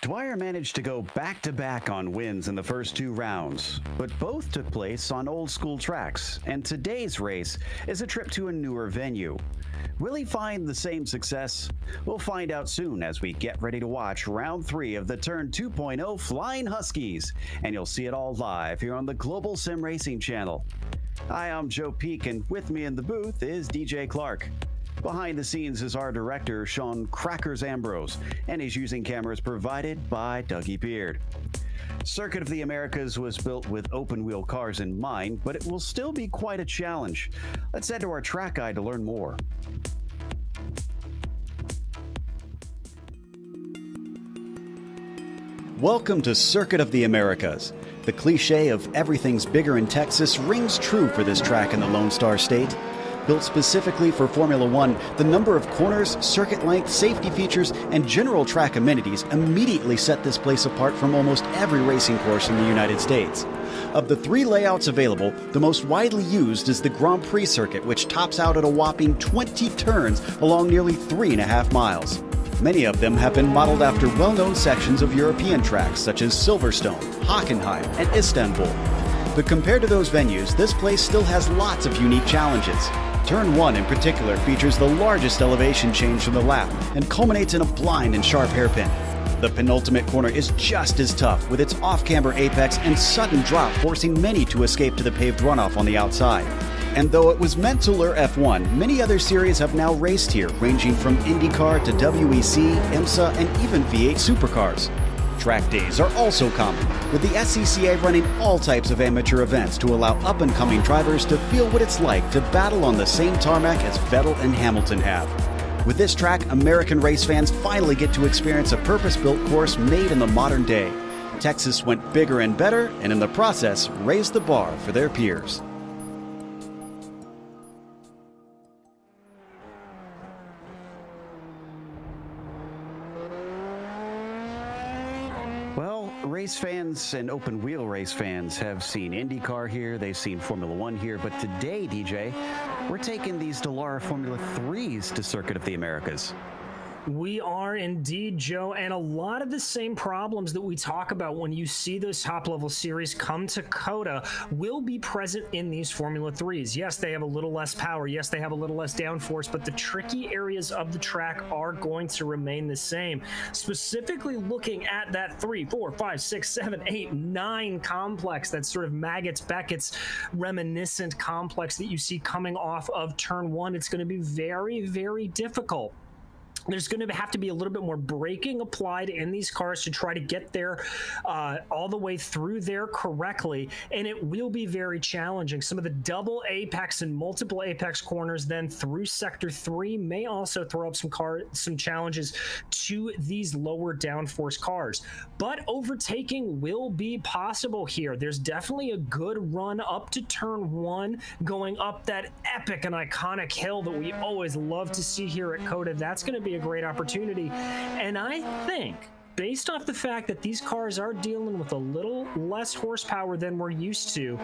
Dwyer managed to go back-to-back on wins in the first 2 rounds, but both took place on old-school tracks, and today's race is a trip to a newer venue. Will he find the same success? We'll find out soon as we get ready to watch round 3 of the Turn 2.0 Flying Huskies, and you'll see it all live here on the Global Sim Racing channel. Hi, I'm Joe Peak, and with me in the booth is DJ Clark. Behind the scenes is our director, Sean Crackers Ambrose, and he's using cameras provided by Dougie Beard. Circuit of the Americas was built with open-wheel cars in mind, but it will still be quite a challenge. Let's head to our track guide to learn more. Welcome to Circuit of the Americas. The cliche of everything's bigger in Texas rings true for this track in the Lone Star State. Built specifically for Formula One, the number of corners, circuit length, safety features, and general track amenities immediately set this place apart from almost every racing course in the United States. Of the 3 layouts available, the most widely used is the Grand Prix circuit, which tops out at a whopping 20 turns along nearly 3.5 miles. Many of them have been modeled after well-known sections of European tracks such as Silverstone, Hockenheim, and Istanbul. But compared to those venues, this place still has lots of unique challenges. Turn 1 in particular features the largest elevation change from the lap and culminates in a blind and sharp hairpin. The penultimate corner is just as tough, with its off-camber apex and sudden drop forcing many to escape to the paved runoff on the outside. And though it was meant to lure F1, many other series have now raced here, ranging from IndyCar to WEC, IMSA, and even V8 supercars. Track days are also common, with the SCCA running all types of amateur events to allow up-and-coming drivers to feel what it's like to battle on the same tarmac as Vettel and Hamilton have. With this track, American race fans finally get to experience a purpose-built course made in the modern day. Texas went bigger and better, and in the process, raised the bar for their peers. Race fans and open-wheel race fans have seen IndyCar here, they've seen Formula One here, but today, DJ, we're taking these Dallara Formula 3s to Circuit of the Americas. We are indeed, Joe, and a lot of the same problems that we talk about when you see those top-level series come to COTA will be present in these Formula 3s. Yes, they have a little less power. Yes, they have a little less downforce, but the tricky areas of the track are going to remain the same. Specifically looking at that 3, 4, 5, 6, 7, 8, 9 complex, that sort of Maggots-Beckett's reminiscent complex that you see coming off of Turn 1, it's going to be very, very difficult. There's going to have to be a little bit more braking applied in these cars to try to get there all the way through there correctly, and it will be very challenging. Some of the double apex and multiple apex corners then through Sector 3 may also throw up some challenges to these lower downforce cars. But overtaking will be possible here. There's definitely a good run up to Turn 1, going up that epic and iconic hill that we always love to see here at COTA. That's going to be a great opportunity, and I think based off the fact that these cars are dealing with a little less horsepower than we're used to,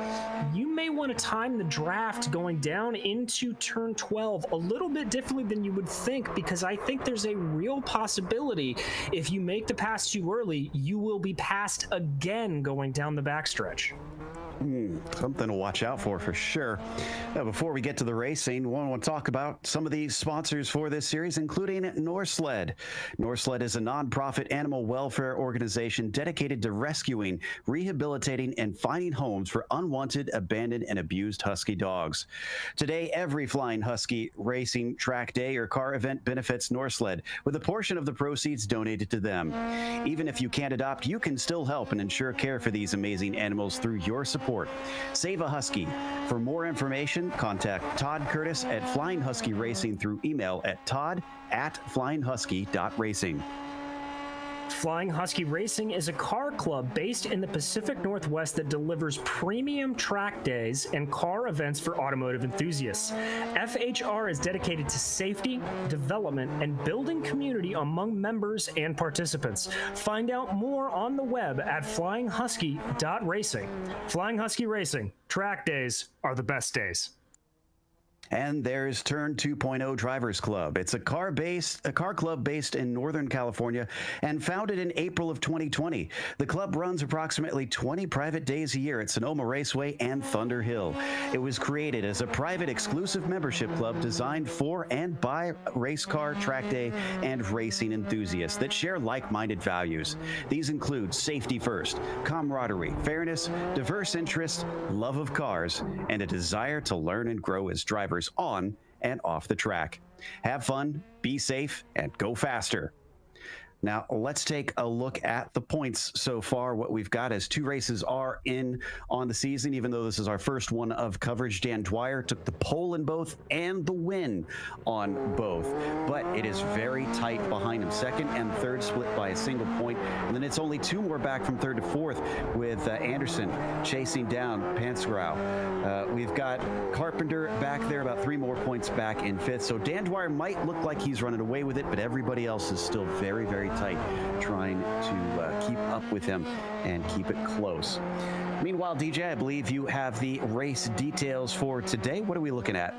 you may want to time the draft going down into Turn 12 a little bit differently than you would think, because I think there's a real possibility if you make the pass too early, you will be passed again going down the backstretch. Something to watch out for sure. Before we get to the racing, we want to talk about some of the sponsors for this series, including Norsled. Norsled is a nonprofit animal welfare organization dedicated to rescuing, rehabilitating, and finding homes for unwanted, abandoned, and abused husky dogs. Today, every Flying Husky Racing track day or car event benefits Norsled, with a portion of the proceeds donated to them. Even if you can't adopt, you can still help and ensure care for these amazing animals through your support. Save a Husky. For more information, contact Todd Curtis at Flying Husky Racing through email at todd@flyinghusky.racing. Flying Husky Racing is a car club based in the Pacific Northwest that delivers premium track days and car events for automotive enthusiasts. FHR is dedicated to safety, development, and building community among members and participants. Find out more on the web at flyinghusky.racing. Flying Husky Racing, track days are the best days. And there's Turn 2.0 Drivers Club. It's a car club based in Northern California and founded in April of 2020. The club runs approximately 20 private days a year at Sonoma Raceway and Thunder Hill. It was created as a private exclusive membership club designed for and by race car, track day, and racing enthusiasts that share like-minded values. These include safety first, camaraderie, fairness, diverse interests, love of cars, and a desire to learn and grow as drivers on and off the track. Have fun, be safe, and go faster. Now, let's take a look at the points so far. What we've got is 2 races are in on the season, even though this is our first one of coverage. Dan Dwyer took the pole in both and the win on both, but it is very tight behind him. Second and third split by a single point, and then it's only 2 more back from third to fourth with Anderson chasing down Pansgrau. We've got Carpenter back there, about 3 more points back in fifth. So Dan Dwyer might look like he's running away with it, but everybody else is still very, very tight, trying to keep up with him and keep it close. Meanwhile, DJ, I believe you have the race details for today. What are we looking at?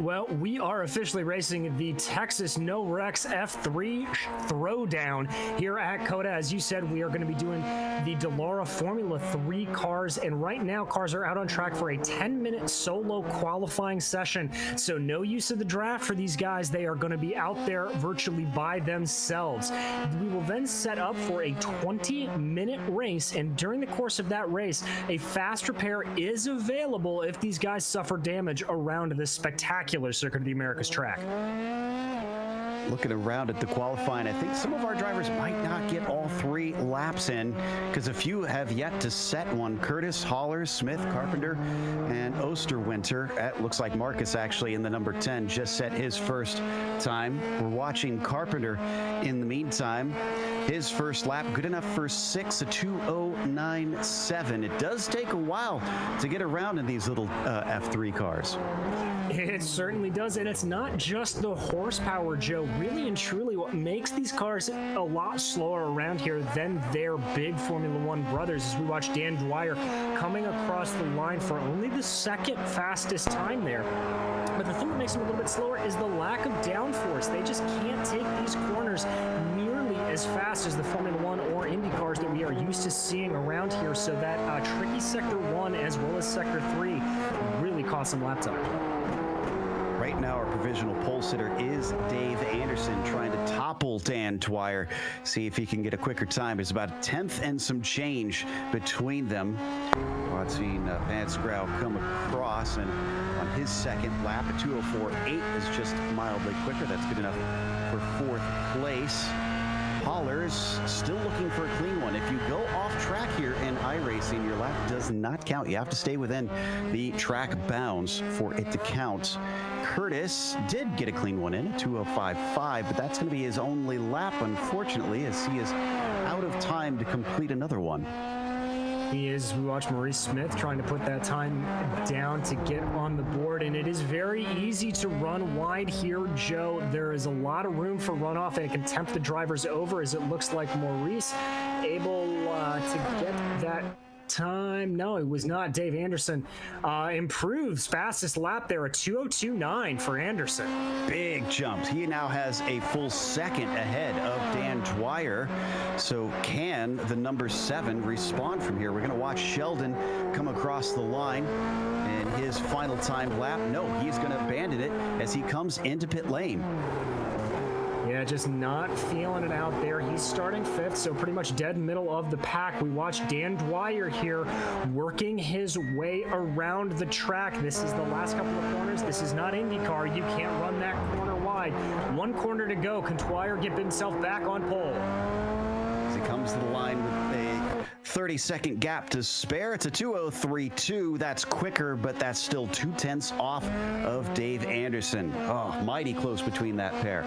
Well, we are officially racing the Texas No Rex F3 Throwdown here at COTA. As you said, we are going to be doing the Dallara Formula 3 cars, and right now cars are out on track for a 10-minute solo qualifying session. So no use of the draft for these guys. They are going to be out there virtually by themselves. We will then set up for a 20-minute race, and during the course of that race, a fast repair is available if these guys suffer damage around this spectacular Circuit of the Americas track. Looking around at the qualifying, I think some of our drivers might not get all 3 laps in because a few have yet to set one. Curtis, Hollers, Smith, Carpenter, and Osterwinter. It looks like Marcus actually in the number 10 just set his first time. We're watching Carpenter in the meantime. His first lap, good enough for 6, a 2:09.7. It does take a while to get around in these little F3 cars. It certainly does, and it's not just the horsepower, Joe. Really and truly, what makes these cars a lot slower around here than their big Formula One brothers is we watch Dan Dwyer coming across the line for only the 2nd fastest time there. But the thing that makes them a little bit slower is the lack of downforce. They just can't take these corners nearly as fast as the Formula One or Indy cars that we are used to seeing around here. So that tricky Sector 1 as well as Sector 3 really cost some lap time. Right now, our provisional pole sitter is Dave Anderson, trying to topple Dan Dwyer, see if he can get a quicker time. There's about a 10th and some change between them. Watching Pansgrau come across, and on his second lap, a 2:04.8 is just mildly quicker. That's good enough for 4th place. Hollers still looking for a clean one. If you go off track here in iRacing, your lap does not count. You have to stay within the track bounds for it to count. Curtis did get a clean one in, 2:05.5, but that's going to be his only lap, unfortunately, as he is out of time to complete another one. He is. We watch Maurice Smith trying to put that time down to get on the board, and it is very easy to run wide here, Joe. There is a lot of room for runoff, and it can tempt the drivers over, as it looks like Maurice able to get that time. No, it was not. Dave Anderson improves fastest lap there, a 2:02.9 for Anderson. Big jumps. He now has a full second ahead of Dan Dwyer. So can the number 7 respond from here? We're going to watch Sheldon come across the line in his final time lap. No, he's going to abandon it as he comes into pit lane. Yeah, just not feeling it out there. He's starting 5th, so pretty much dead middle of the pack. We watch Dan Dwyer here working his way around the track. This is the last couple of corners. This is not IndyCar. You can't run that corner wide. 1 corner to go. Can Dwyer get himself back on pole? As he comes to the line with a 30-second gap to spare. It's a 2:03.2. That's quicker, but that's still 0.2 off of Dave Anderson. Oh, mighty close between that pair.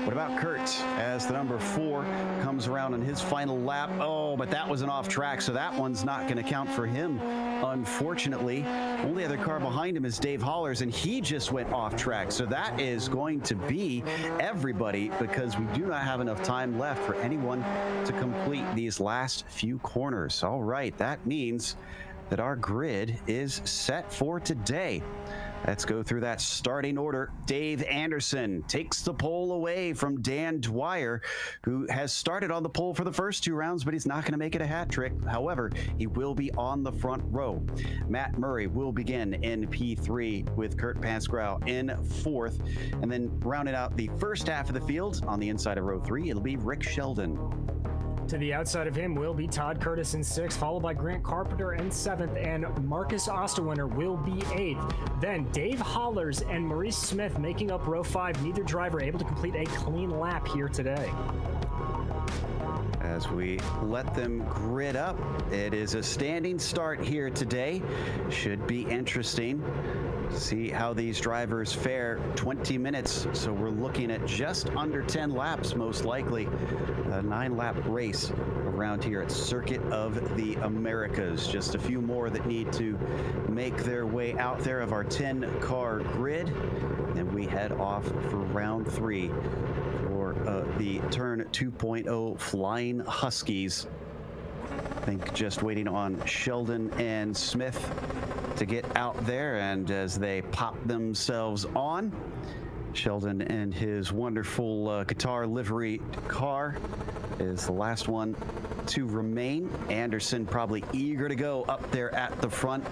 What about Kurt as the number 4 comes around on his final lap? Oh, but that was an off track, so that one's not going to count for him, unfortunately. Only other car behind him is Dave Hollers, and he just went off track. So that is going to be everybody, because we do not have enough time left for anyone to complete these last few corners. All right, that means that our grid is set for today. Let's go through that starting order. Dave Anderson takes the pole away from Dan Dwyer, who has started on the pole for the first 2 rounds, but he's not going to make it a hat trick. However, he will be on the front row. Matt Murray will begin in P3 with Kurt Pansgrau in 4th. And then rounding out the first half of the field on the inside of row 3, it'll be Rick Sheldon. To the outside of him will be Todd Curtis in 6th, followed by Grant Carpenter in 7th, and Marcus Osterwinter will be 8th. Then Dave Hollers and Maurice Smith making up row 5. Neither driver able to complete a clean lap here today. As we let them grid up, it is a standing start here today. Should be interesting. See how these drivers fare. 20 minutes, so we're looking at just under 10 laps, most likely. A 9-lap race around here at Circuit of the Americas. Just a few more that need to make their way out there of our 10-car grid. And we head off for round 3 for the Turn 2.0 Flying Huskies. I think just waiting on Sheldon and Smith to get out there, and as they pop themselves on, Sheldon and his wonderful guitar livery car is the last one to remain. Anderson probably eager to go up there at the front,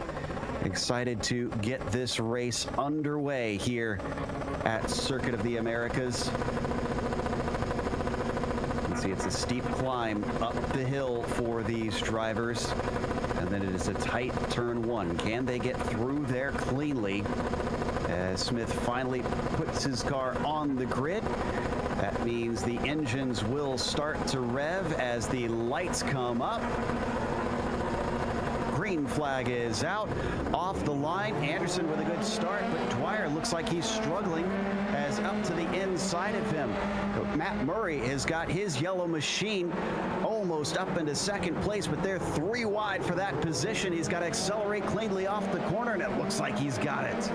excited to get this race underway here at Circuit of the Americas. You can see it's a steep climb up the hill for these drivers. And then it is a tight turn 1. Can they get through there cleanly? As Smith finally puts his car on the grid. That means the engines will start to rev as the lights come up. Green flag is out. Off the line, Anderson with a good start, but Dwyer looks like he's struggling as up to the inside of him. Matt Murray has got his yellow machine almost up into second place, but they're 3 wide for that position. He's got to accelerate cleanly off the corner, and it looks like he's got it.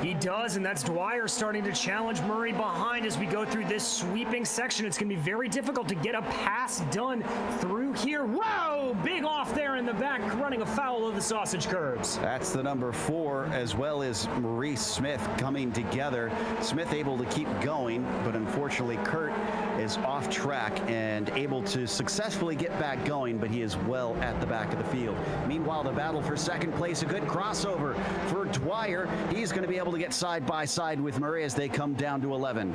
He does, and that's Dwyer starting to challenge Murray behind as we go through this sweeping section. It's going to be very difficult to get a pass done through here. Whoa! Big off there in the back, running afoul of the sausage curbs. That's the number 4, as well as Maurice Smith coming together. Smith able to keep going, but unfortunately Kurt is off track and able to successfully get back going, but he is well at the back of the field. Meanwhile, the battle for second place, a good crossover for Dwyer. He's going to be able to get side by side with Murray as they come down to 11.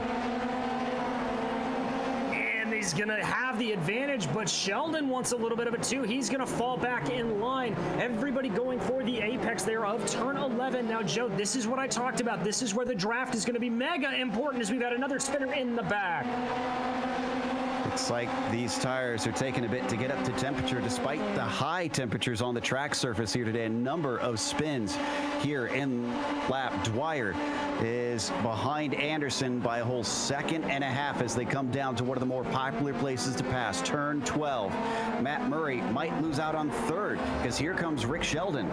And he's going to have the advantage, but Sheldon wants a little bit of it too. He's going to fall back in line. Everybody going for the apex there of turn 11. Now, Joe, this is what I talked about. This is where the draft is going to be mega important as we've got another spinner in the back. Looks like these tires are taking a bit to get up to temperature despite the high temperatures on the track surface here today. A number of spins here in lap. Dwyer is behind Anderson by a whole 1.5 seconds as they come down to one of the more popular places to pass, turn 12. Matt Murray might lose out on 3rd because here comes Rick Sheldon.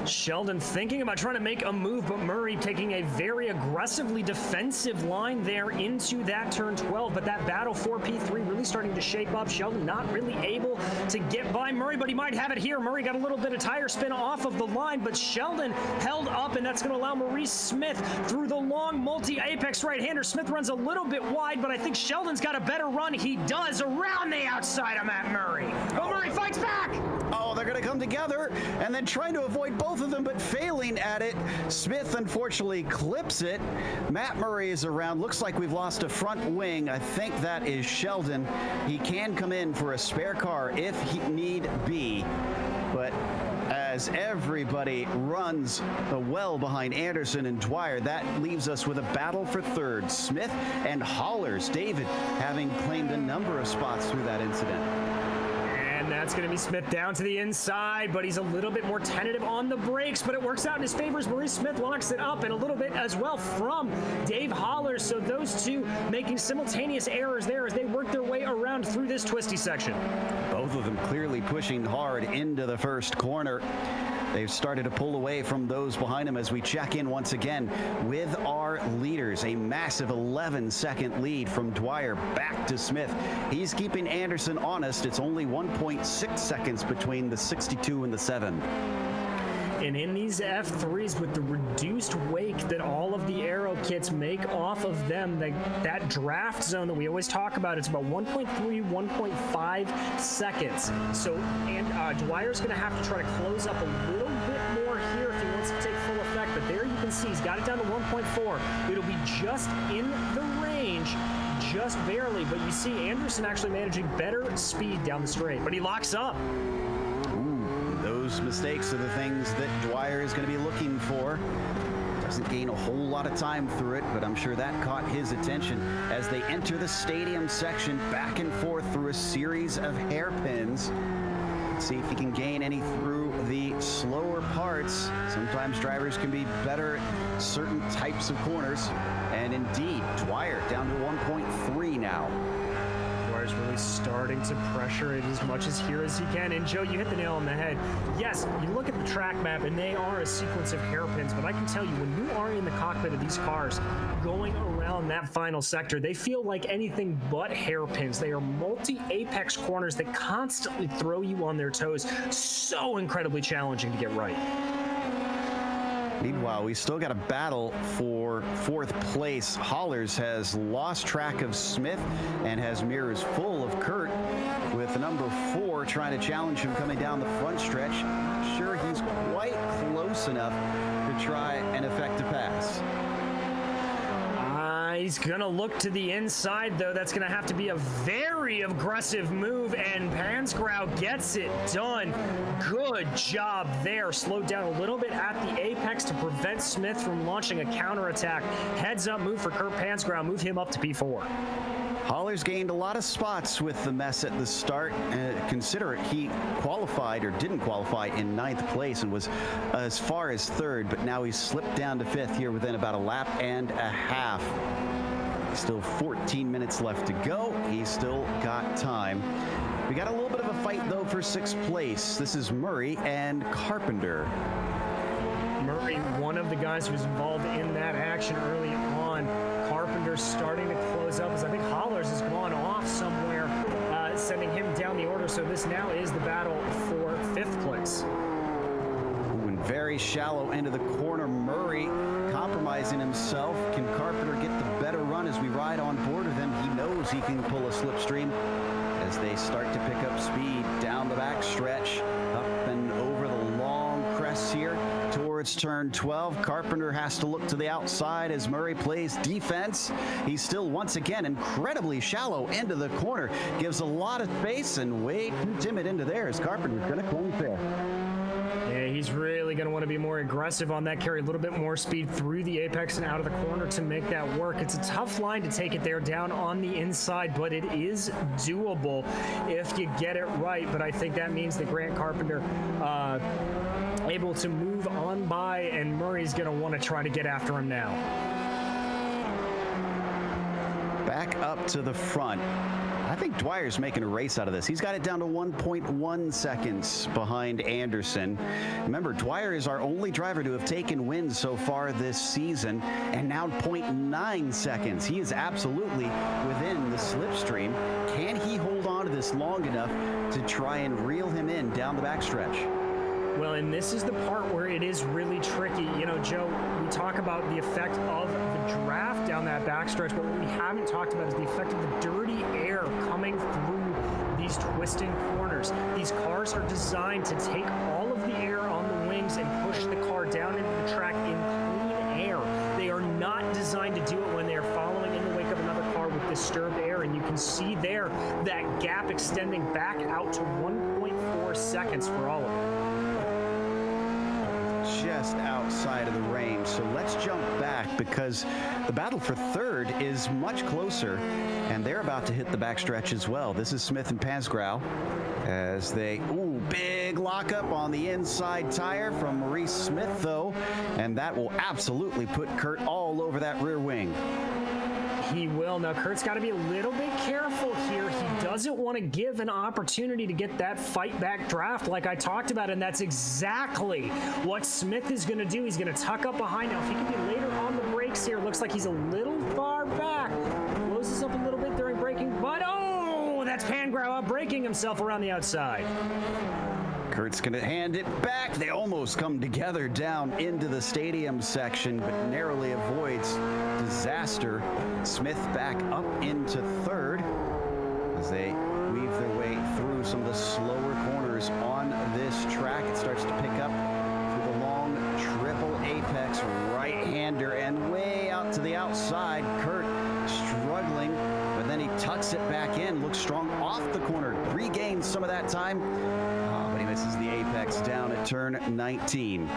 Sheldon thinking about trying to make a move, but Murray taking a very aggressively defensive line there into that turn 12. But that battle for P3 really starting to shape up. Sheldon not really able to get by Murray, but he might have it here. Murray got a little bit of tire spin off of the line, but Sheldon held up, and that's going to allow Maurice Smith through the long multi-apex right-hander. Smith runs a little bit wide, but I think Sheldon's got a better run. He does around the outside of Matt Murray. But Murray fights back. Oh, they're going to come together and then trying to avoid both of them, but failing at it. Smith unfortunately clips it. Matt Murray is around. Looks like we've lost a front wing. I think that is Sheldon. He can come in for a spare car if he need be, but as everybody runs well behind Anderson and Dwyer, that leaves us with a battle for 3rd. Smith and Hollers. David having claimed a number of spots through that incident. And that's going to be Smith down to the inside, but he's a little bit more tentative on the brakes, but it works out in his favor as Maurice Smith locks it up, and a little bit as well from Dave Hollers. So those two making simultaneous errors there as they work their way around through this twisty section. Both of them clearly pushing hard into the first corner. They've started to pull away from those behind them as we check in once again with our leaders. A massive 11-second lead from Dwyer back to Smith. He's keeping Anderson honest. It's only 1.6 seconds between the 62 and the 7. And in these F3s, with the reduced wake that all of the aero kits make off of them, that draft zone that we always talk about, it's about 1.3, 1.5 seconds. So, and Dwyer's going to have to try to close up a little bit more here if he wants to take full effect. But there you can see he's got it down to 1.4. It'll be just in the range, just barely. But you see Anderson actually managing better speed down the straight. But he locks up. Those mistakes are the things that Dwyer is going to be looking for. Doesn't gain a whole lot of time through it, but I'm sure that caught his attention as they enter the stadium section back and forth through a series of hairpins. Let's see if he can gain any through the slower parts. Sometimes drivers can be better at certain types of corners. And indeed, Dwyer down to 1.3 now. Dwyer's really starting to pressure it as much as here as he can. And Joe, you hit the nail on the head. Yes, you look at the track map and they are a sequence of hairpins, but I can tell you when you are in the cockpit of these cars going around that final sector, they feel like anything but hairpins. They are multi-apex corners that constantly throw you on their toes. So incredibly challenging to get right. Meanwhile, we still got a battle for fourth place. Hollers has lost track of Smith and has mirrors full of Kurt, with the number 4 trying to challenge him coming down the front stretch. Not sure he's quite close enough to try and effect a pass. He's gonna look to the inside, though. That's gonna have to be a very aggressive move, and Pansgrau gets it done. Good job there. Slowed down a little bit at the apex to prevent Smith from launching a counterattack. Heads up move for Kurt Pansgrau. Move him up to P4. Hollers gained a lot of spots with the mess at the start. Consider he qualified or didn't qualify in 9th place and was as far as 3rd, but now he's slipped down to 5th here within about a lap and a half. Still 14 minutes left to go. He's still got time. We got a little bit of a fight though for 6th place. This is Murray and Carpenter. Murray, one of the guys who was involved in that action early on. Carpenter starting to close up as I think Hollers has gone off somewhere, sending him down the order. So this now is the battle for 5th place. Ooh, and very shallow end of the corner. Murray compromising himself. Can Carpenter get the better run as we ride on board with him? He knows he can pull a slipstream as they start to pick up speed down the back stretch, up and over the long crest here towards turn 12. Carpenter has to look to the outside as Murray plays defense. He's still once again incredibly shallow into the corner, gives a lot of space, and way too timid into there as Carpenter's going to close there. Yeah, he's really going to want to be more aggressive on that carry, a little bit more speed through the apex and out of the corner to make that work. It's a tough line to take it there down on the inside, but it is doable if you get it right. But I think that means that Grant Carpenter able to move on by, and Murray's going to want to try to get after him now. Back up to the front. I think Dwyer's making a race out of this. He's got it down to 1.1 seconds behind Anderson. Remember, Dwyer is our only driver to have taken wins so far this season, and now 0.9 seconds. He is absolutely within the slipstream. Can he hold on to this long enough to try and reel him in down the backstretch? Well, and this is the part where it is really tricky. You know, Joe, we talk about the effect of the draft down that backstretch, but what we haven't talked about is the effect of the dirty air coming through these twisting corners. These cars are designed to take all of the air on the wings and push the car down into the track in clean air. They are not designed to do it when they are following in the wake of another car with disturbed air, and you can see there that gap extending back out to 1.4 seconds for all of them. just outside of the range. So let's jump back because the battle for third is much closer, and they're about to hit the backstretch as well. This is Smith and Pasgrau as they, big lockup on the inside tire from Maurice Smith, though, and that will absolutely put Kurt all over that rear wing. He will. Now, Kurt's got to be a little bit careful here. He doesn't want to give an opportunity to get that fight back draft like I talked about, and that's exactly what Smith is going to do. He's going to tuck up behind. Now, if he can be later on the brakes here, looks like he's a little far back. Closes up a little bit during braking, but that's Pangrau out braking himself around the outside. Kurt's going to hand it back. They almost come together down into the stadium section, but narrowly avoids disaster. Smith back up into third as they weave their way through some of the slower corners on this track. It starts to pick up through the long triple apex right-hander and way out to the outside. Kurt struggling, but then he tucks it back in, looks strong off the corner, regains some of that time. But he misses the apex down at turn 19.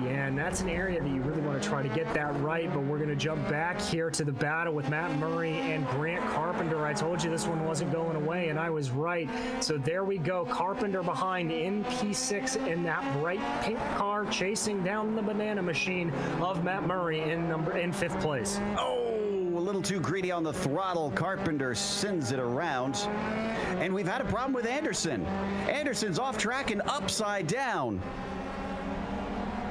Yeah, and that's an area that you really want to try to get that right, but we're going to jump back here to the battle with Matt Murray and Grant Carpenter. I told you this one wasn't going away, and I was right. So there we go. Carpenter behind in P6 in that bright pink car, chasing down the banana machine of Matt Murray in fifth place. A little too greedy on the throttle. Carpenter sends it around. And we've had a problem with Anderson. Anderson's off track and upside down.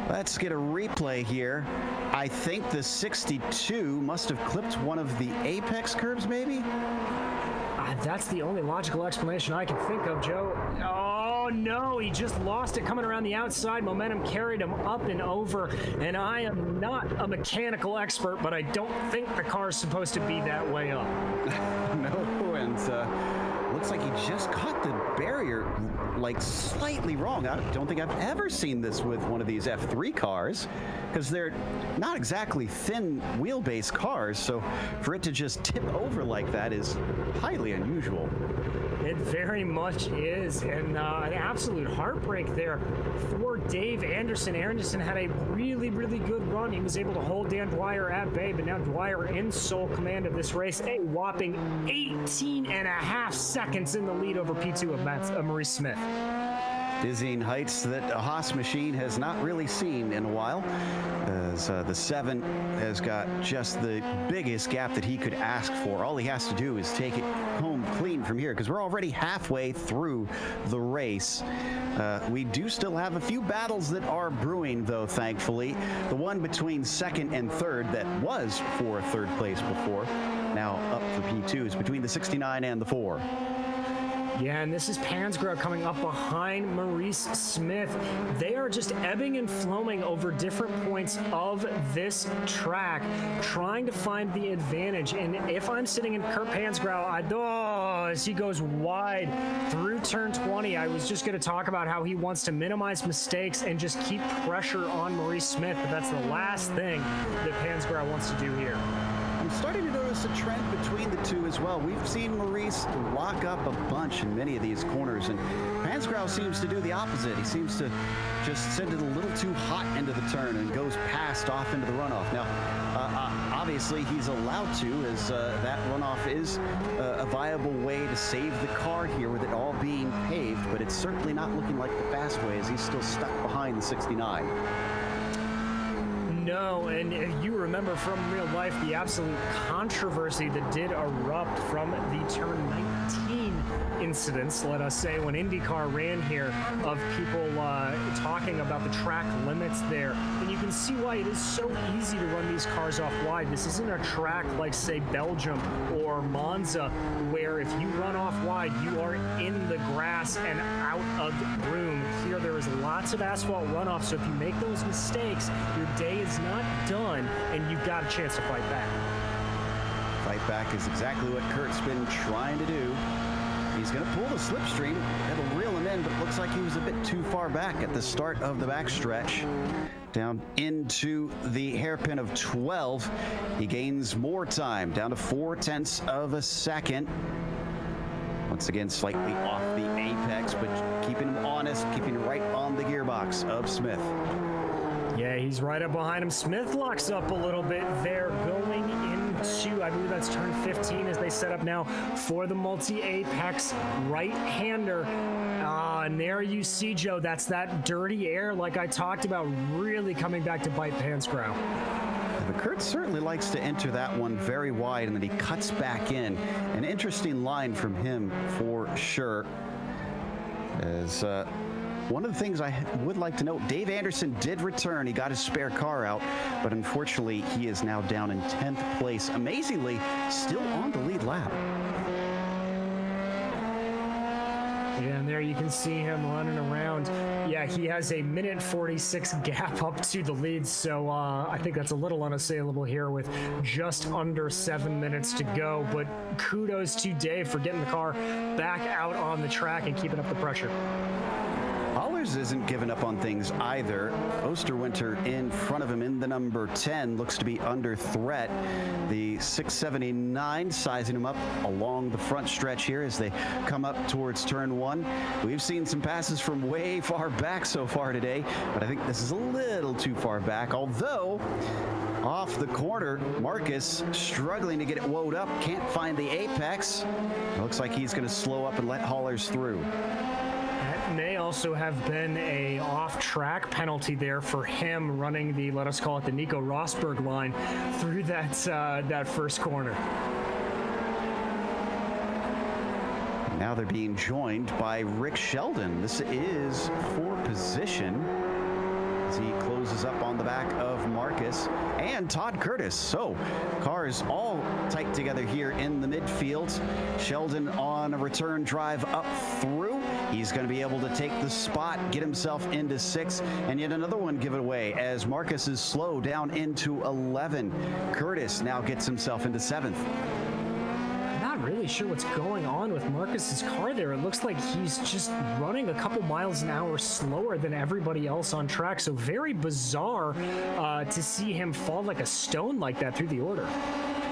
Let's get a replay here. I think the 62 must have clipped one of the apex curbs, maybe? That's the only logical explanation I can think of, Joe. Oh, no, he just lost it coming around the outside. Momentum carried him up and over, and I am not a mechanical expert, but I don't think the car is supposed to be that way up. No, and looks like he just caught the barrier like slightly wrong. I don't think I've ever seen this with one of these F3 cars because they're not exactly thin wheelbase cars, so for it to just tip over like that is highly unusual. It very much is, and an absolute heartbreak there for Dave Anderson. Anderson had a really, really good run. He was able to hold Dan Dwyer at bay, but now Dwyer in sole command of this race, a whopping 18 and a half seconds in the lead over P2 of Maurice Smith. Dizzying heights that a Haas machine has not really seen in a while, as the 7 has got just the biggest gap that he could ask for. All he has to do is take it home clean from here, because we're already halfway through the race. We do still have a few battles that are brewing, though, thankfully. The one between second and third that was for third place before, now up for P2, is between the 69 and the 4. Yeah, and this is Pansgrove coming up behind Maurice Smith. They are just ebbing and flowing over different points of this track, trying to find the advantage. And if I'm sitting in Kurt Pansgrove, as he goes wide through turn 20, I was just going to talk about how he wants to minimize mistakes and just keep pressure on Maurice Smith, but that's the last thing that Pansgrove wants to do here. I'm starting to notice a trend between the two as well. We've seen Maurice lock up a bunch in many of these corners, and Pansgrove seems to do the opposite. He seems to just send it a little too hot into the turn and goes past off into the runoff. Now, obviously, he's allowed to, as that runoff is a viable way to save the car here with it all being paved, but it's certainly not looking like the fast way as he's still stuck behind the 69. No, and you remember from real life the absolute controversy that did erupt from the turn 19 incidents, let us say, when IndyCar ran here, of people talking about the track limits there. And you can see why it is so easy to run these cars off wide. This isn't a track like, say, Belgium or Monza, where if you run off wide, you are in the grass and out of room. Here, there is lots of asphalt runoff, so if you make those mistakes, your day is not done, and you've got a chance to fight back. Fight back is exactly what Kurt's been trying to do. He's going to pull the slipstream. That'll reel him in, but it looks like he was a bit too far back at the start of the backstretch. Down into the hairpin of 12. He gains more time, down to 0.4 of a second. Once again, slightly off the apex, but keeping him honest, keeping right on the gearbox of Smith. Yeah, he's right up behind him. Smith locks up a little bit there, going into, I believe that's turn 15 as they set up now for the multi-apex right-hander. And there you see, Joe, that's that dirty air like I talked about, really coming back to bite Pansgrow. But Kurt certainly likes to enter that one very wide, and then he cuts back in. An interesting line from him for sure. As one of the things I would like to note, Dave Anderson did return. He got his spare car out, but unfortunately he is now down in 10th place. Amazingly, still on the lead lap. Yeah, and there you can see him running around. Yeah, he has a minute 46 gap up to the lead, so I think that's a little unassailable here with just under 7 minutes to go. But kudos to Dave for getting the car back out on the track and keeping up the pressure. Hollers isn't giving up on things either. Osterwinter in front of him in the number 10 looks to be under threat. The 679 sizing him up along the front stretch here as they come up towards turn 1. We've seen some passes from way far back so far today, but I think this is a little too far back, although off the corner, Marcus struggling to get it woed up, can't find the apex. It looks like he's going to slow up and let Hollers through. May also have been a off-track penalty there for him running the, let us call it the Nico Rosberg line through that first corner. Now they're being joined by Rick Sheldon. This is for position as he closes up on the back of Marcus and Todd Curtis. So cars all tight together here in the midfield. Sheldon on a return drive up through. He's going to be able to take the spot, get himself into 6, and yet another one give it away as Marcus is slow down into 11. Curtis now gets himself into 7th. Not really sure what's going on with Marcus's car there. It looks like he's just running a couple miles an hour slower than everybody else on track. So very bizarre to see him fall like a stone like that through the order.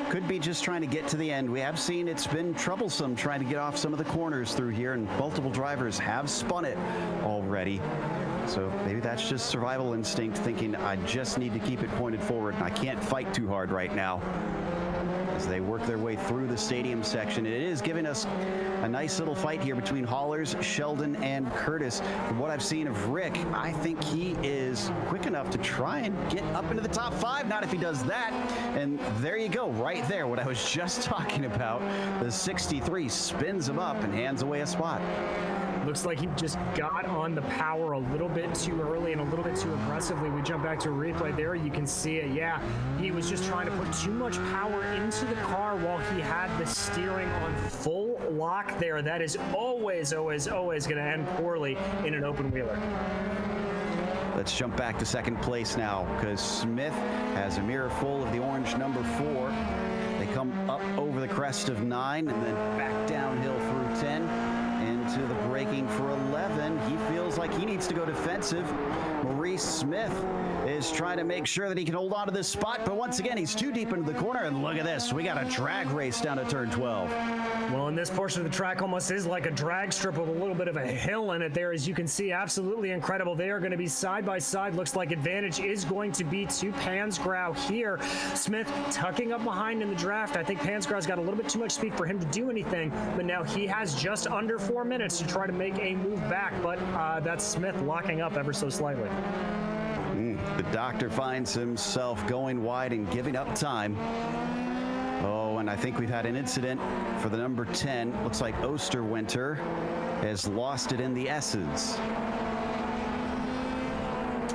Could be just trying to get to the end. We have seen it's been troublesome trying to get off some of the corners through here, and multiple drivers have spun it already. So maybe that's just survival instinct, thinking I just need to keep it pointed forward and I can't fight too hard right now. As they work their way through the stadium section, it is giving us a nice little fight here between Hollers, Sheldon, and Curtis. From what I've seen of Rick, I think he is quick enough to try and get up into the top 5. Not if he does that. And there you go, right there, what I was just talking about. The 63 spins him up and hands away a spot. Looks like he just got on the power a little bit too early and a little bit too aggressively. We jump back to a replay there. You can see it. Yeah, he was just trying to put too much power into the car while he had the steering on full lock there. That is always, always, always going to end poorly in an open wheeler. Let's jump back to second place now because Smith has a mirror full of the orange number 4. They come up over the crest of 9 and then back downhill through 10. Into the braking for 11. He feels like he needs to go defensive. Maurice Smith is trying to make sure that he can hold on to this spot, but once again, he's too deep into the corner, and look at this. We got a drag race down to turn 12. Well, and this portion of the track almost is like a drag strip with a little bit of a hill in it there, as you can see. Absolutely incredible. They are going to be side by side. Looks like advantage is going to be to Pansgrow here. Smith tucking up behind in the draft. I think Pansgrow's got a little bit too much speed for him to do anything, but now he has just under 4 minutes to try to make a move back, but that's Smith locking up ever so slightly. The doctor finds himself going wide and giving up time. Oh, and I think we've had an incident for the number 10. Looks like Osterwinter has lost it in the S's.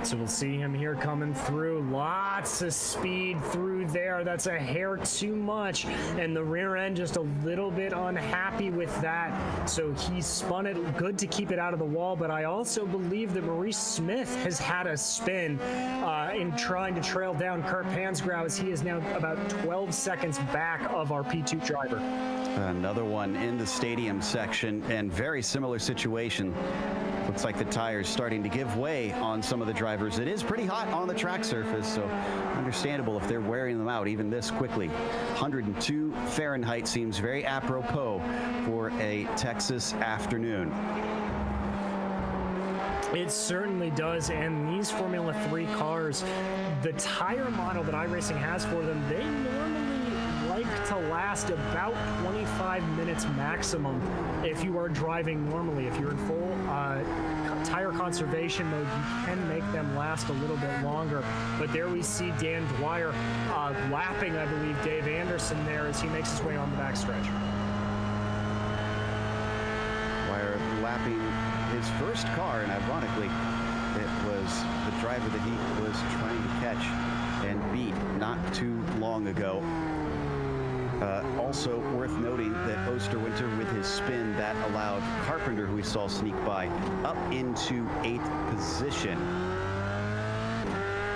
So we'll see him here coming through. Lots of speed through there. That's a hair too much. And the rear end just a little bit unhappy with that. So he spun it good to keep it out of the wall. But I also believe that Maurice Smith has had a spin in trying to trail down Kurt Pansgrow, as he is now about 12 seconds back of our P2 driver. Another one in the stadium section, and very similar situation. Looks like the tires starting to give way on some of the drivers drivers. It is pretty hot on the track surface, so understandable if they're wearing them out even this quickly. 102 Fahrenheit seems very apropos for a Texas afternoon. It certainly does, and these Formula 3 cars, the tire model that iRacing has for them, they normally like to last about 25 minutes maximum if you are driving normally. If you're in full tire conservation mode, you can make them last a little bit longer. But there we see Dan Dwyer lapping, I believe, Dave Anderson there as he makes his way on the backstretch. Dwyer lapping his first car, and ironically, it was the driver that he was trying to catch and beat not too long ago. Also worth noting that Osterwinter, with his spin, that allowed Carpenter, who we saw sneak by, up into 8th position.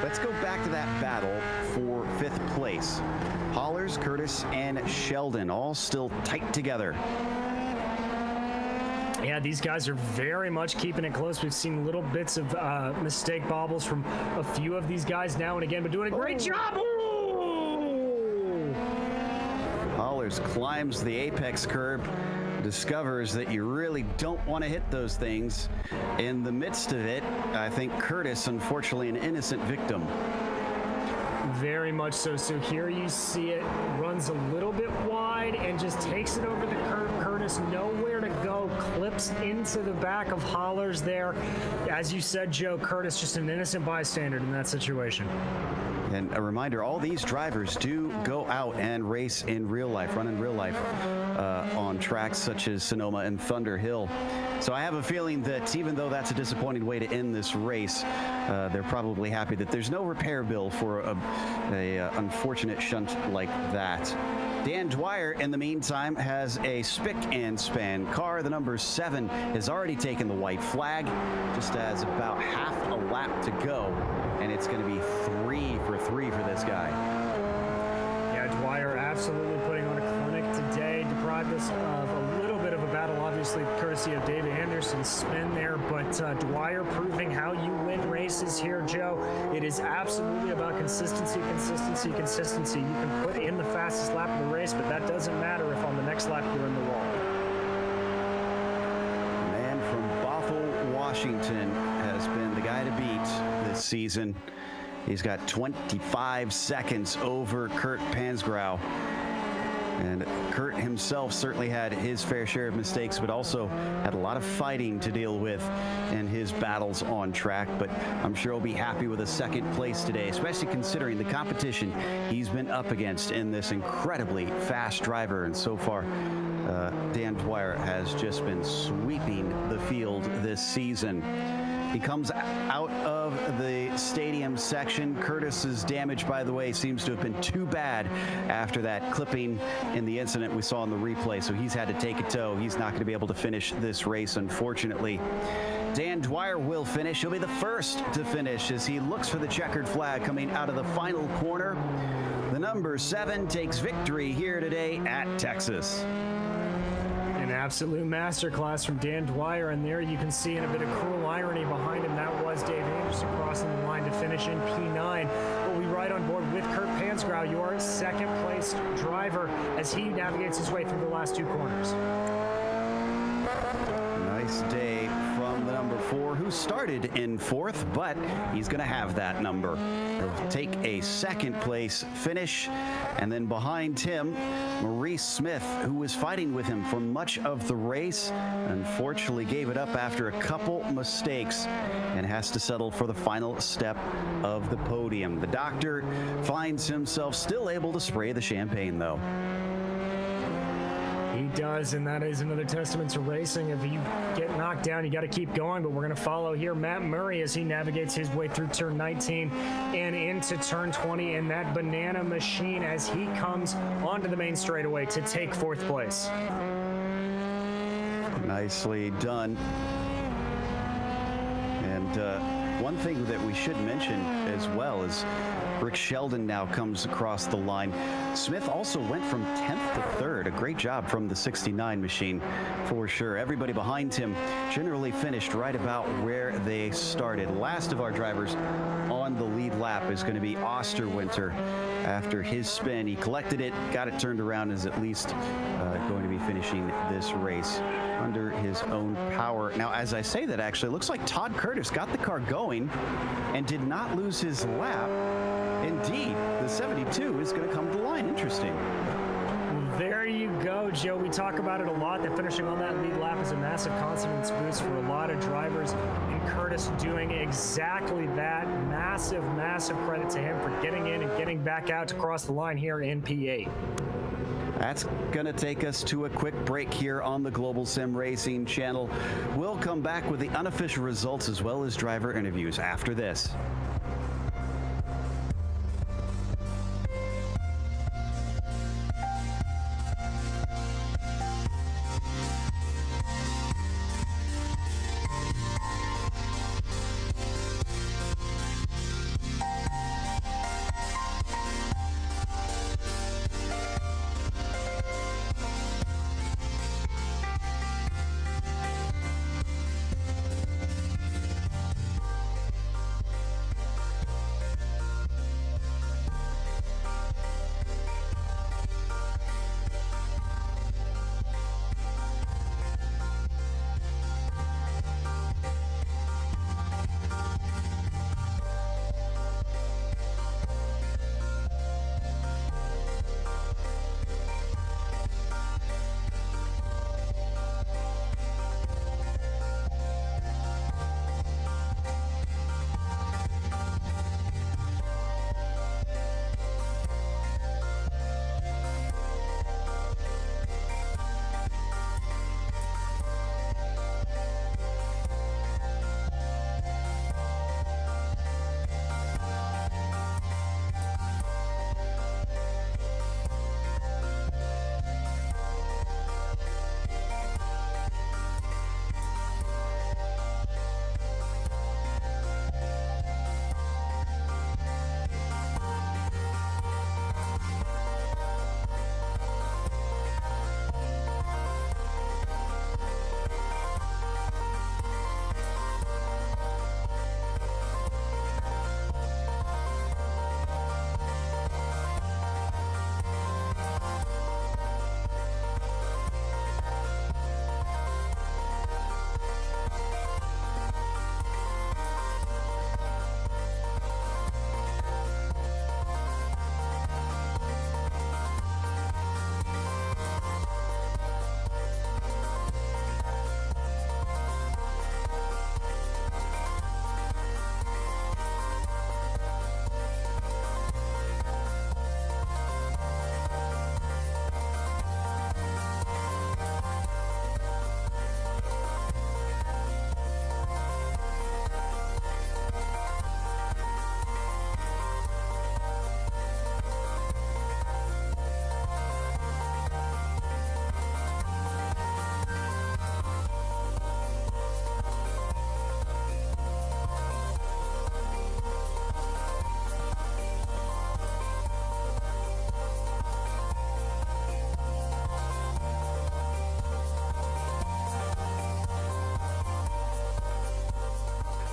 Let's go back to that battle for 5th place. Hollers, Curtis, and Sheldon all still tight together. Yeah, these guys are very much keeping it close. We've seen little bits of mistake bobbles from a few of these guys now and again, but doing a great job. Ooh! Hollers climbs the apex curb, discovers that you really don't want to hit those things. In the midst of it, I think Curtis, unfortunately, an innocent victim. Very much so. So here you see it runs a little bit wide and just takes it over the curb. Curtis nowhere to go, clips into the back of Hollers there. As you said, Joe, Curtis just an innocent bystander in that situation. And a reminder, all these drivers do go out and race in real life, run in real life on tracks such as Sonoma and Thunder Hill. So I have a feeling that even though that's a disappointing way to end this race, they're probably happy that there's no repair bill for a unfortunate shunt like that. Dan Dwyer, in the meantime, has a spick and span car. The number 7 has already taken the white flag, just has about half a lap to go, and it's going to be 3 for 3 for this guy. Yeah, Dwyer absolutely putting on a clinic today, deprived us of a little bit of a battle, obviously, courtesy of David Anderson's spin there, but Dwyer proving how you win races here, Joe. It is absolutely about consistency, consistency, consistency. You can put in the fastest lap of the race, but that doesn't matter if on the next lap you're in the wall. The man from Bothell, Washington, has been the guy to beat this season. He's got 25 seconds over Kurt Pansgrau. And Kurt himself certainly had his fair share of mistakes, but also had a lot of fighting to deal with in his battles on track. But I'm sure he'll be happy with a 2nd place today, especially considering the competition he's been up against in this incredibly fast driver. And so far, Dan Dwyer has just been sweeping the field this season. He comes out of the stadium section. Curtis's damage, by the way, seems to have been too bad after that clipping in the incident we saw in the replay, so he's had to take a tow. He's not going to be able to finish this race, unfortunately. Dan Dwyer will finish. He'll be the first to finish as he looks for the checkered flag coming out of the final corner. The number 7 takes victory here today at Texas. An absolute masterclass from Dan Dwyer, and there you can see in a bit of cruel irony behind him, that was Dave Anderson crossing the line to finish in P9. But we ride on board with Kurt Pansgrau, your 2nd place driver, as he navigates his way through the last 2 corners. Nice day from the number 4, who started in 4th, but he's going to have that number. He'll take a 2nd place finish, and then behind him, Maurice Smith, who was fighting with him for much of the race, unfortunately gave it up after a couple mistakes and has to settle for the final step of the podium. The doctor finds himself still able to spray the champagne, though. He does, and that is another testament to racing. If you get knocked down, you got to keep going, but we're going to follow here Matt Murray as he navigates his way through turn 19 and into turn 20 in that banana machine as he comes onto the main straightaway to take 4th place. Nicely done. And One thing that we should mention as well is Rick Sheldon now comes across the line. Smith also went from 10th to 3rd. A great job from the 69 machine for sure. Everybody behind him generally finished right about where they started. Last of our drivers on the lead lap is going to be Osterwinter. After his spin, he collected it, got it turned around, is at least going to be finishing this race under his own power. Now, as I say that, actually, it looks like Todd Curtis got the car going and did not lose his lap. Indeed, the 72 is going to come to the line. Interesting. There you go, Joe. We talk about it a lot, that finishing on that lead lap is a massive confidence boost for a lot of drivers, and Curtis doing exactly that. Massive, massive credit to him for getting in and getting back out to cross the line here in P8. That's going to take us to a quick break here on the Global Sim Racing channel. We'll come back with the unofficial results as well as driver interviews after this.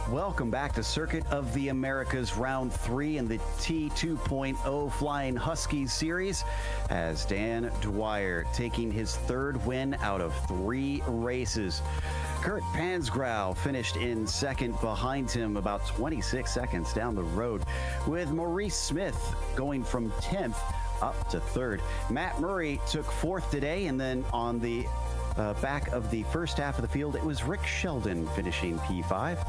Welcome back to Circuit of the Americas Round 3 in the T2.0 Flying Huskies series, as Dan Dwyer taking his 3rd win out of 3 races. Kurt Pansgrau finished in 2nd behind him, about 26 seconds down the road, with Maurice Smith going from 10th up to 3rd. Matt Murray took 4th today, and then on the back of the first half of the field, it was Rick Sheldon finishing P5.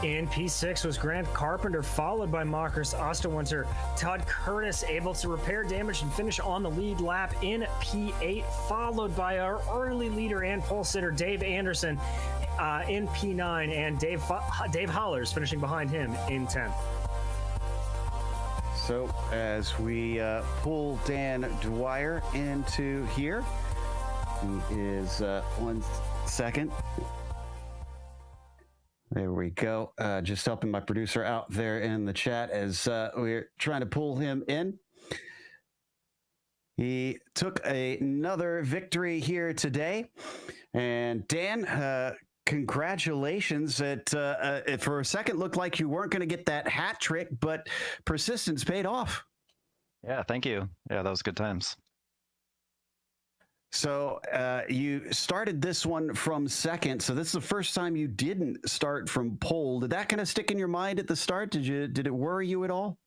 In P6 was Grant Carpenter, followed by Marcus Osterwinter. Todd Curtis able to repair damage and finish on the lead lap in P8, followed by our early leader and pole sitter Dave Anderson in P9, and Dave Hollers finishing behind him in 10th. So as we pull Dan Dwyer into here, he is 1 second. There we go. Just helping my producer out there in the chat as we're trying to pull him in. He took another victory here today. And Dan, congratulations. It for a second looked like you weren't going to get that hat trick, but persistence paid off. Yeah, thank you. Yeah, that was good times. So you started this one from second. So this is the first time you didn't start from pole. Did that kind of stick in your mind at the start? Did it worry you at all?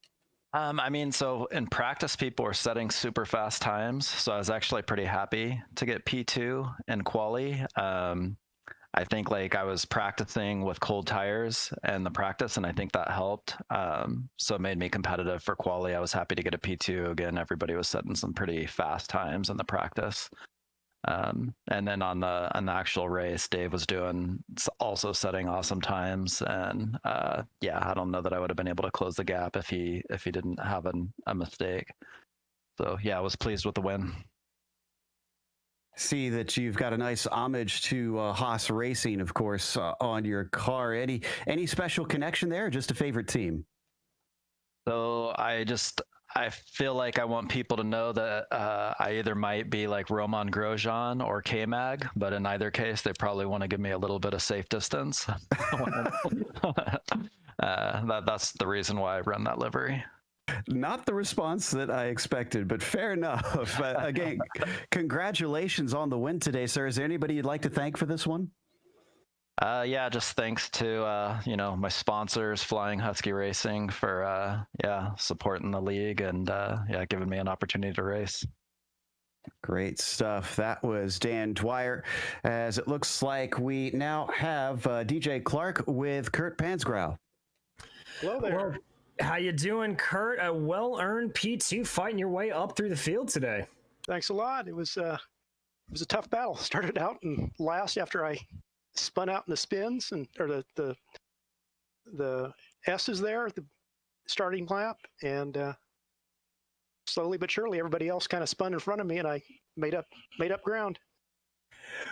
I mean, so in practice, people were setting super fast times. So I was actually pretty happy to get P2 in quali. I think like I was practicing with cold tires and the practice, and I think that helped. So it made me competitive for quali. I was happy to get a P2 again. Everybody was setting some pretty fast times in the practice. And then on the actual race, Dave was also setting awesome times, and yeah, I don't know that I would have been able to close the gap if he didn't have a mistake. So yeah, I was pleased with the win. See that you've got a nice homage to Husky Racing, of course, on your car. Any special connection there, or just a favorite team? So I feel like I want people to know that I either might be like Roman Grosjean or K-Mag, but in either case, they probably want to give me a little bit of safe distance. That's the reason why I run that livery. Not the response that I expected, but fair enough. Again, congratulations on the win today, sir. Is there anybody you'd like to thank for this one? Yeah, just thanks to my sponsors, Flying Husky Racing, for supporting the league and giving me an opportunity to race. Great stuff. That was Dan Dwyer. As it looks like we now have DJ Clark with Kurt Pansgrow. Hello there. Well, how you doing, Kurt? A well-earned P2 fighting your way up through the field today. Thanks a lot. It was a tough battle. Started out and last after I spun out in the spins or the S's there at the starting lap, and slowly but surely everybody else kind of spun in front of me, and I made up ground.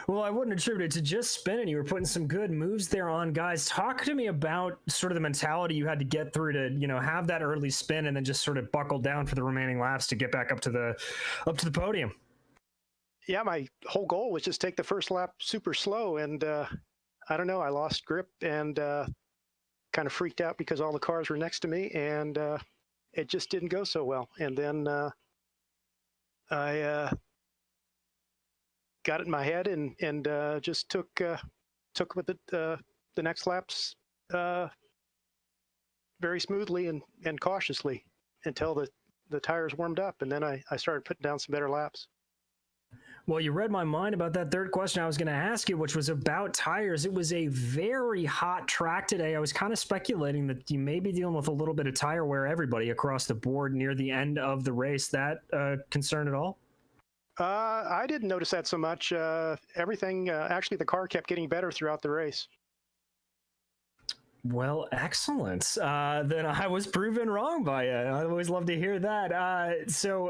Well, I wouldn't attribute it to just spinning. You were putting some good moves there on, guys. Talk to me about sort of the mentality you had to get through to, have that early spin and then just sort of buckle down for the remaining laps to get back up to the podium. Yeah, my whole goal was just take the first lap super slow, and I don't know, I lost grip and kind of freaked out because all the cars were next to me, and it just didn't go so well. And then I got it in my head and just took with it the next laps very smoothly and cautiously until the tires warmed up, and then I started putting down some better laps. Well, you read my mind about that third question I was going to ask you, which was about tires. It was a very hot track today. I was kind of speculating that you may be dealing with a little bit of tire wear, everybody across the board near the end of the race. That concern at all? I didn't notice that so much. Everything, actually, the car kept getting better throughout the race. Well, excellent. Then I was proven wrong by you. I always love to hear that. So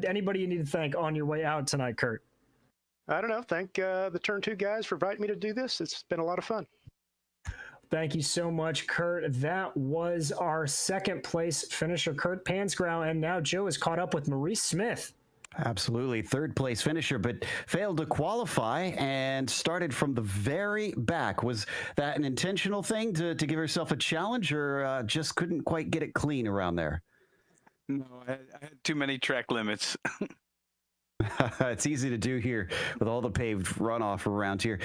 anybody you need to thank on your way out tonight, Kurt? I don't know. Thank the Turn 2 guys for inviting me to do this. It's been a lot of fun. Thank you so much, Kurt. That was our second place finisher, Kurt Pansgrow. And now Joe is caught up with Maurice Smith. Absolutely. Third place finisher, but failed to qualify and started from the very back. Was that an intentional thing to give herself a challenge, or just couldn't quite get it clean around there? No, I had too many track limits. It's easy to do here with all the paved runoff around here.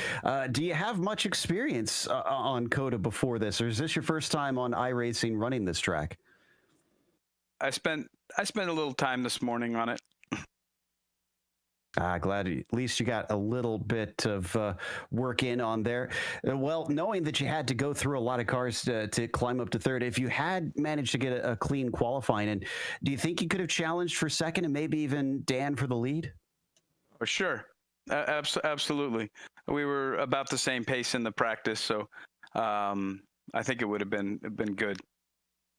Do you have much experience on COTA before this, or is this your first time on iRacing running this track? I spent a little time this morning on it. Glad at least you got a little bit of work in on there. Well, knowing that you had to go through a lot of cars to climb up to third, if you had managed to get a clean qualifying, and do you think you could have challenged for second and maybe even Dan for the lead? Oh, sure. Absolutely. We were about the same pace in the practice, so I think it would have been good.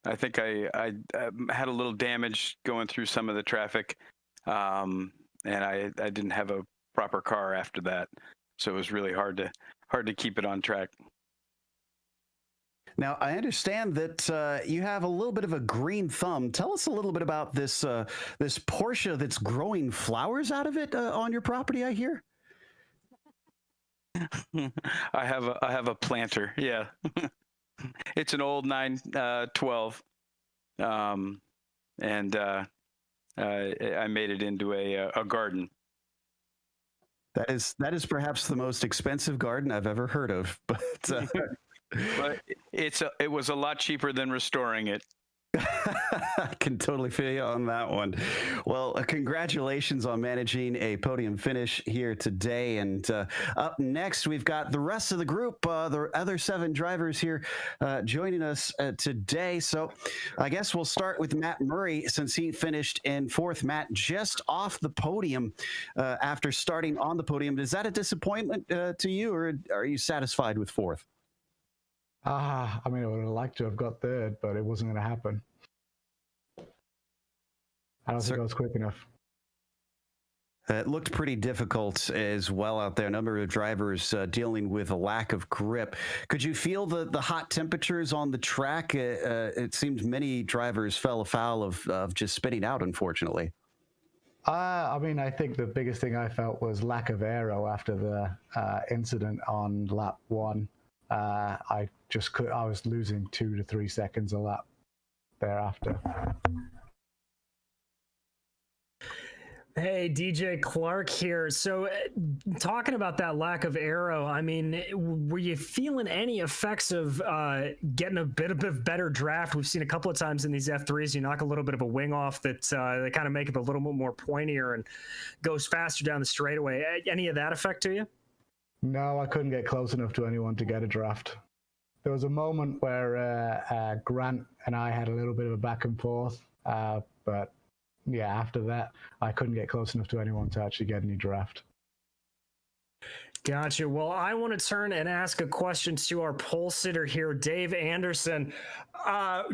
I think I had a little damage going through some of the traffic. And I didn't have a proper car after that, so it was really hard to keep it on track. Now, I understand that you have a little bit of a green thumb. Tell us a little bit about this this Porsche that's growing flowers out of it on your property, I hear. I have a planter. Yeah, it's an old 912, and I made it into a garden. That is perhaps the most expensive garden I've ever heard of, but but it was a lot cheaper than restoring it. I can totally feel you on that one. Well, congratulations on managing a podium finish here today. And up next, we've got the rest of the group, the other 7 drivers here joining us today. So I guess we'll start with Matt Murray, since he finished in 4th. Matt, just off the podium after starting on the podium. Is that a disappointment to you, or are you satisfied with 4th? I mean, I would have liked to have got 3rd, but it wasn't going to happen. I don't think I was quick enough. It looked pretty difficult as well out there. A number of drivers dealing with a lack of grip. Could you feel the hot temperatures on the track? It seems many drivers fell afoul of just spinning out, unfortunately. I mean, I think the biggest thing I felt was lack of aero after the incident on lap 1. I was losing 2 to 3 seconds a lap thereafter. Hey, DJ Clark here. So talking about that lack of aero, I mean, were you feeling any effects of getting a bit of better draft? We've seen a couple of times in these F3s, you knock a little bit of a wing off that they kind of make it a little bit more pointier and goes faster down the straightaway. Any of that affect to you? No, I couldn't get close enough to anyone to get a draft. There was a moment where Grant and I had a little bit of a back and forth, but yeah, after that, I couldn't get close enough to anyone to actually get any draft. Gotcha. Well, I want to turn and ask a question to our pole sitter here, Dave Anderson.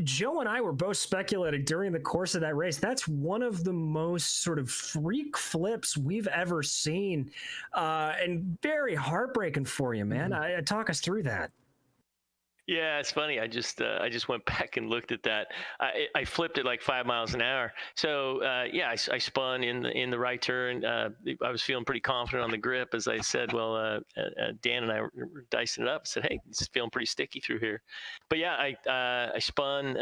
Joe and I were both speculating during the course of that race. That's one of the most sort of freak flips we've ever seen, and very heartbreaking for you, man. Talk us through that. Yeah, it's funny. I just went back and looked at that. I flipped it like 5 miles an hour. So yeah, I spun in the right turn. I was feeling pretty confident on the grip, as I said. Well, Dan and I were dicing it up. I said, "Hey, this is feeling pretty sticky through here." But yeah, I spun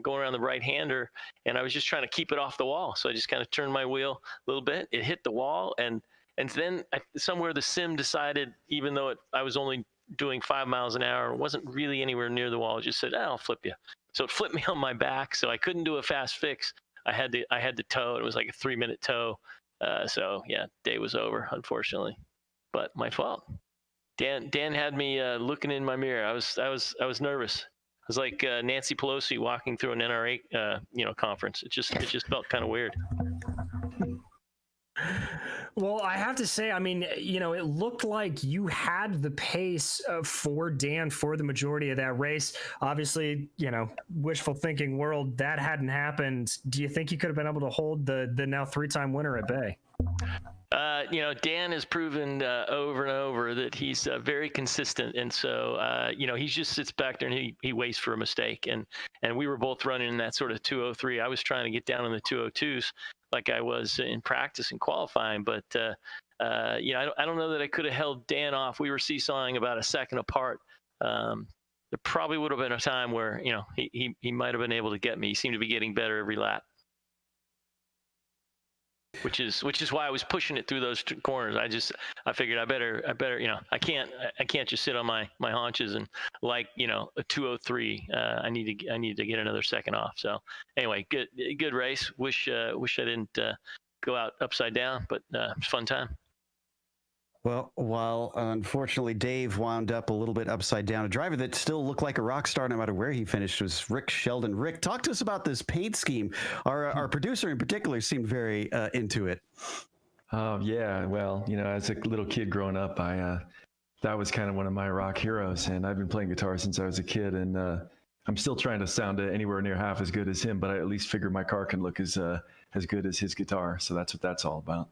going around the right hander, and I was just trying to keep it off the wall. So I just kind of turned my wheel a little bit. It hit the wall, and then somewhere the sim decided, even though I was only doing 5 miles an hour, wasn't really anywhere near the wall. It just said, I'll flip you. So it flipped me on my back. So I couldn't do a fast fix. I had to tow. It was like a 3-minute tow. So yeah, day was over, unfortunately, but my fault. Dan had me looking in my mirror. I was nervous. I was like Nancy Pelosi walking through an NRA conference. It just felt kind of weird. Well, I have to say, I mean, it looked like you had the pace for Dan for the majority of that race. Obviously, wishful thinking world, that hadn't happened. Do you think you could have been able to hold the now 3-time winner at bay? Dan has proven over and over that he's very consistent. And so, he just sits back there and he waits for a mistake. And we were both running in that sort of 203. I was trying to get down in the 202s like I was in practice and qualifying. But, I don't know that I could have held Dan off. We were seesawing about a second apart. There probably would have been a time where, he might have been able to get me. He seemed to be getting better every lap. Which is why I was pushing it through those corners. I figured I better, I can't just sit on my haunches and a 203. I need to get another second off. So anyway, good race. Wish I didn't go out upside down, but fun time. Well, while unfortunately Dave wound up a little bit upside down, a driver that still looked like a rock star no matter where he finished was Rick Sheldon. Rick, talk to us about this paint scheme. Our producer in particular seemed very into it. Yeah, well, as a little kid growing up, that was kind of one of my rock heroes, and I've been playing guitar since I was a kid, and I'm still trying to sound anywhere near half as good as him, but I at least figure my car can look as good as his guitar, so that's what that's all about.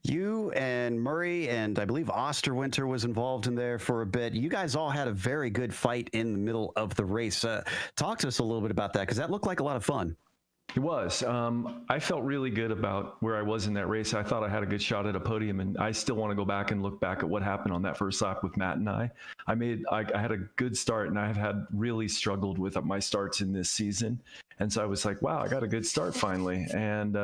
You and Murray and I believe Osterwinter was involved in there for a bit. You guys all had a very good fight in the middle of the race. Talk to us a little bit about that, because that looked like a lot of fun. It was. I felt really good about where I was in that race. I thought I had a good shot at a podium, and I still want to go back and look back at what happened on that first lap with Matt and I. I had a good start, and I have had really struggled with my starts in this season. And so I was like, wow, I got a good start finally, and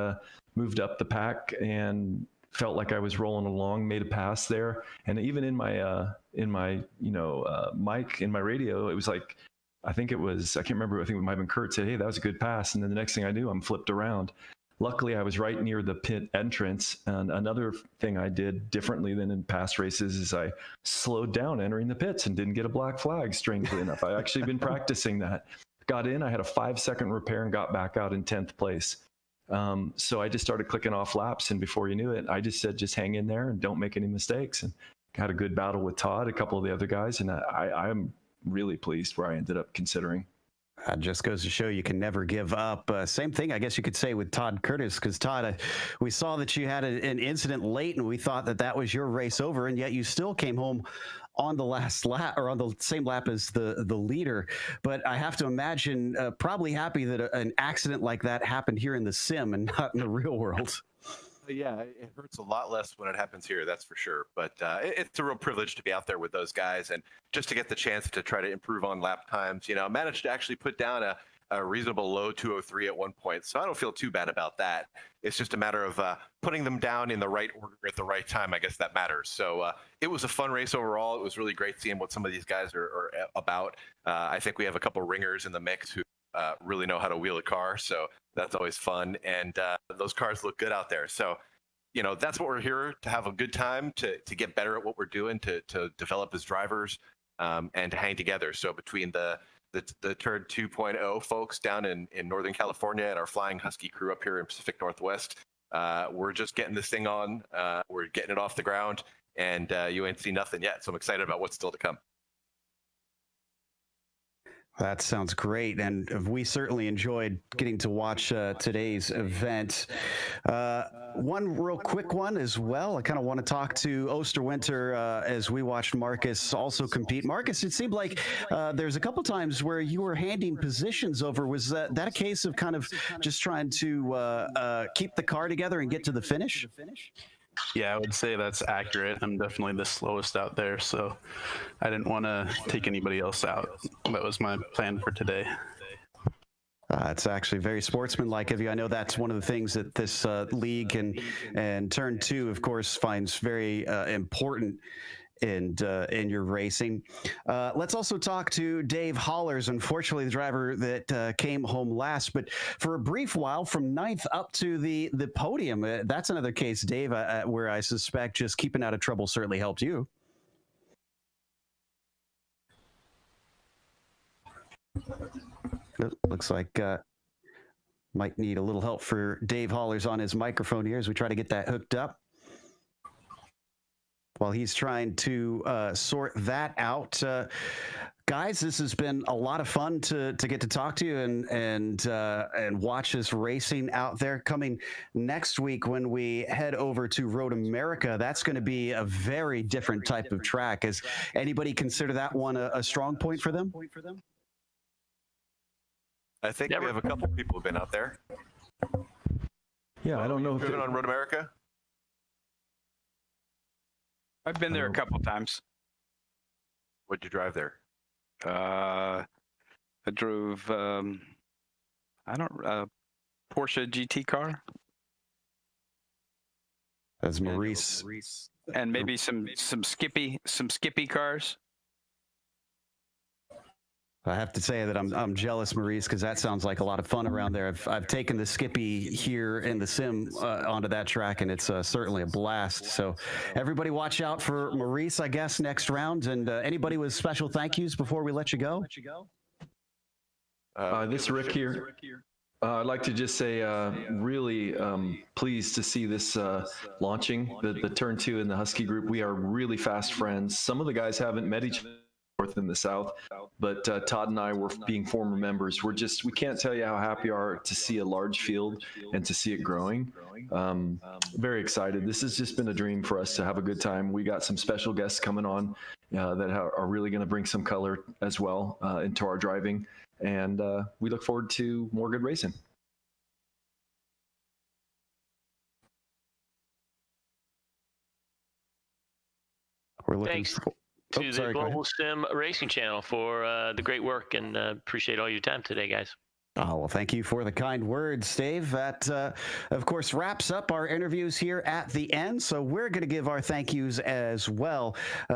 moved up the pack and felt like I was rolling along, made a pass there. And even in my mic, in my radio, it was like, I can't remember, I think it might have been Kurt said, hey, that was a good pass. And then the next thing I knew, I'm flipped around. Luckily, I was right near the pit entrance. And another thing I did differently than in past races is I slowed down entering the pits and didn't get a black flag, strangely enough. I actually been practicing that. Got in, I had a 5-second repair and got back out in 10th place. So I just started clicking off laps, and before you knew it, I just said, just hang in there and don't make any mistakes. And had a good battle with Todd, a couple of the other guys, and I'm really pleased where I ended up considering. Just goes to show you can never give up. Same thing, I guess you could say, with Todd Curtis, because Todd, we saw that you had an incident late, and we thought that was your race over, and yet you still came home on the last lap, or on the same lap as the leader. But I have to imagine probably happy that an accident like that happened here in the sim and not in the real world. Yeah, it hurts a lot less when it happens here, that's for sure. But it's a real privilege to be out there with those guys, and just to get the chance to try to improve on lap times. I managed to actually put down a reasonable low 2:03 at one point, so I don't feel too bad about that. It's just a matter of putting them down in the right order at the right time. I guess that matters. So it was a fun race overall. It was really great seeing what some of these guys are about. I think we have a couple ringers in the mix who really know how to wheel a car, so that's always fun. And those cars look good out there. So, that's what we're here to have a good time, to get better at what we're doing, to develop as drivers, and to hang together. So between the Turn 2.0 folks down in Northern California and our flying Husky crew up here in Pacific Northwest, we're just getting this thing on. We're getting it off the ground, and you ain't seen nothing yet. So I'm excited about what's still to come. That sounds great, and we certainly enjoyed getting to watch today's event. One real quick one as well. I kind of want to talk to Osterwinter as we watched Marcus also compete. Marcus, it seemed like there's a couple times where you were handing positions over. Was that a case of kind of just trying to keep the car together and get to the finish? Yeah, I would say that's accurate. I'm definitely the slowest out there, so I didn't want to take anybody else out. That was my plan for today. It's actually very sportsmanlike of you. I know that's one of the things that this league and Turn 2, of course, finds very important in your racing. Let's also talk to Dave Hollers, unfortunately the driver that came home last, but for a brief while from 9th up to the podium. That's another case, Dave, where I suspect just keeping out of trouble certainly helped you. Looks like might need a little help for Dave Hollers on his microphone here as we try to get that hooked up. While he's trying to sort that out, guys, this has been a lot of fun to get to talk to you and watch this racing out there. Coming next week when we head over to Road America, that's going to be a very different type of track. Has anybody consider that one a strong point for them? I think we have a couple people who've been out there. Yeah, I don't know if driven on Road America. I've been there a couple times. What'd you drive there? I drove Porsche GT car. That's Maurice. And maybe some Skippy cars. I have to say that I'm jealous, Maurice, because that sounds like a lot of fun around there. I've taken the Skippy here in the sim onto that track, and it's certainly a blast. So everybody watch out for Maurice, I guess, next round. And anybody with special thank yous before we let you go? This is Rick here. I'd like to just say really pleased to see this launching, the Turn 2 and the Husky group. We are really fast friends. Some of the guys haven't met each North and the South. But Todd and I were being former members. We can't tell you how happy we are to see a large field and to see it growing. Very excited. This has just been a dream for us to have a good time. We got some special guests coming on that are really going to bring some color as well into our driving. And we look forward to more good racing. We're looking Thanks to the Global Sim Racing Channel for the great work, and appreciate all your time today, guys. Oh, well, thank you for the kind words, Dave. That, of course, wraps up our interviews here at the end. So we're going to give our thank yous as well,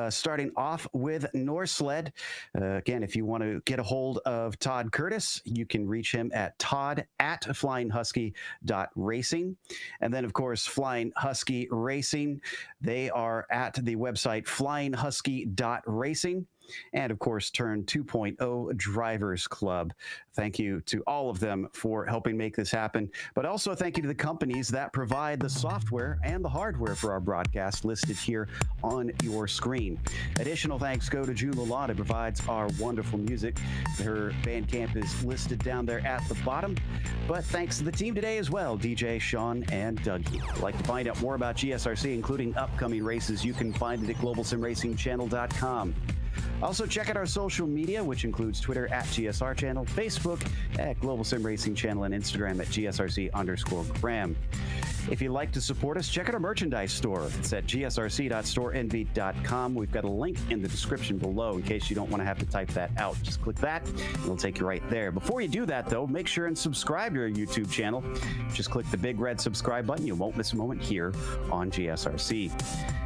starting off with Norsled. Again, if you want to get a hold of Todd Curtis, you can reach him at todd@flyinghusky.racing. And then, of course, Flying Husky Racing. They are at the website flyinghusky.racing. And of course, Turn 2.0 Drivers Club. Thank you to all of them for helping make this happen. But also thank you to the companies that provide the software and the hardware for our broadcast listed here on your screen. Additional thanks go to June Lalonde, who provides our wonderful music. Her Bandcamp is listed down there at the bottom. But thanks to the team today as well, DJ, Sean, and Dougie. If you'd like to find out more about GSRC, including upcoming races, you can find it at globalsimracingchannel.com. Also, check out our social media, which includes Twitter at GSR Channel, Facebook at Global Sim Racing Channel, and Instagram at GSRC_Graham. If you'd like to support us, check out our merchandise store. It's at gsrc.storeenvy.com. We've got a link in the description below in case you don't want to have to type that out. Just click that, and it'll take you right there. Before you do that, though, make sure and subscribe to our YouTube channel. Just click the big red subscribe button. You won't miss a moment here on GSRC.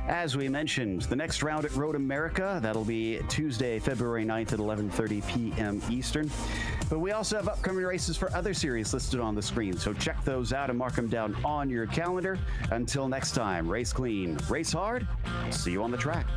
As we mentioned, the next round at Road America, that'll be Tuesday, February 9th at 11:30 p.m. Eastern. But we also have upcoming races for other series listed on the screen, so check those out and mark them down on your calendar. Until next time, race clean, race hard. See you on the track.